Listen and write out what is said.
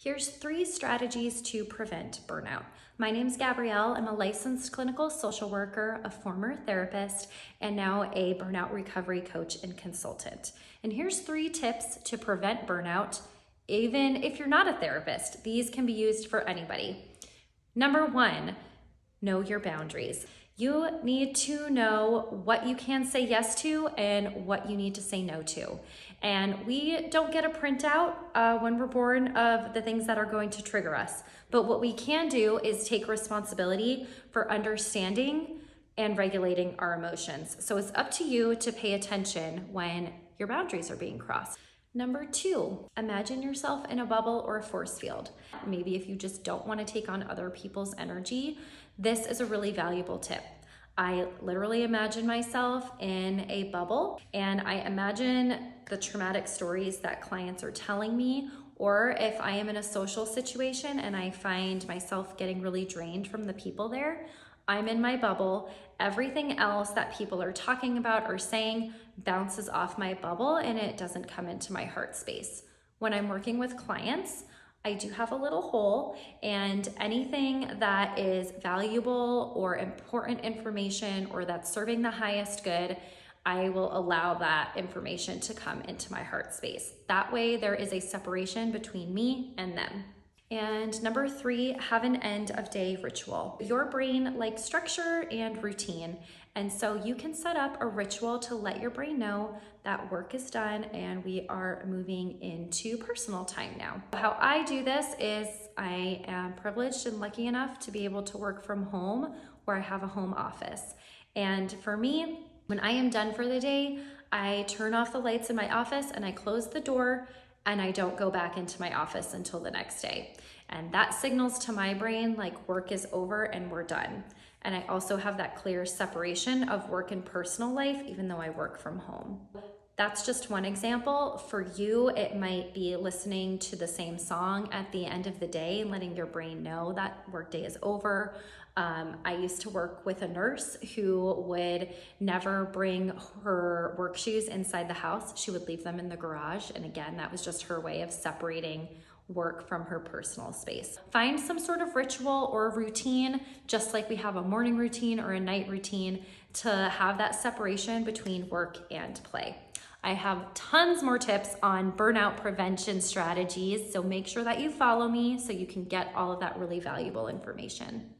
Here's 3 strategies to prevent burnout. My name's Gabrielle. I'm a licensed clinical social worker, a former therapist, and now a burnout recovery coach and consultant. And here's 3 tips to prevent burnout, even if you're not a therapist. These can be used for anybody. Number 1, know your boundaries. You need to know what you can say yes to and what you need to say no to. And we don't get a printout when we're born of the things that are going to trigger us. But what we can do is take responsibility for understanding and regulating our emotions. So it's up to you to pay attention when your boundaries are being crossed. Number 2, imagine yourself in a bubble or a force field. Maybe if you just don't want to take on other people's energy, this is a really valuable tip. I literally imagine myself in a bubble, and I imagine the traumatic stories that clients are telling me, or if I am in a social situation and I find myself getting really drained from the people there, I'm in my bubble. Everything else that people are talking about or saying bounces off my bubble and it doesn't come into my heart space. When I'm working with clients, I do have a little hole, and anything that is valuable or important information or that's serving the highest good, I will allow that information to come into my heart space. That way there is a separation between me and them. And number 3, have an end of day ritual. Your brain likes structure and routine. And so you can set up a ritual to let your brain know that work is done and we are moving into personal time now. How I do this is I am privileged and lucky enough to be able to work from home where I have a home office. And for me, when I am done for the day, I turn off the lights in my office and I close the door, and I don't go back into my office until the next day. And that signals to my brain like work is over and we're done. And I also have that clear separation of work and personal life, even though I work from home. That's just one example. For you, it might be listening to the same song at the end of the day and letting your brain know that workday is over. I used to work with a nurse who would never bring her work shoes inside the house. She would leave them in the garage. And again, that was just her way of separating work from her personal space. Find some sort of ritual or routine, just like we have a morning routine or a night routine, to have that separation between work and play. I have tons more tips on burnout prevention strategies, so make sure that you follow me so you can get all of that really valuable information.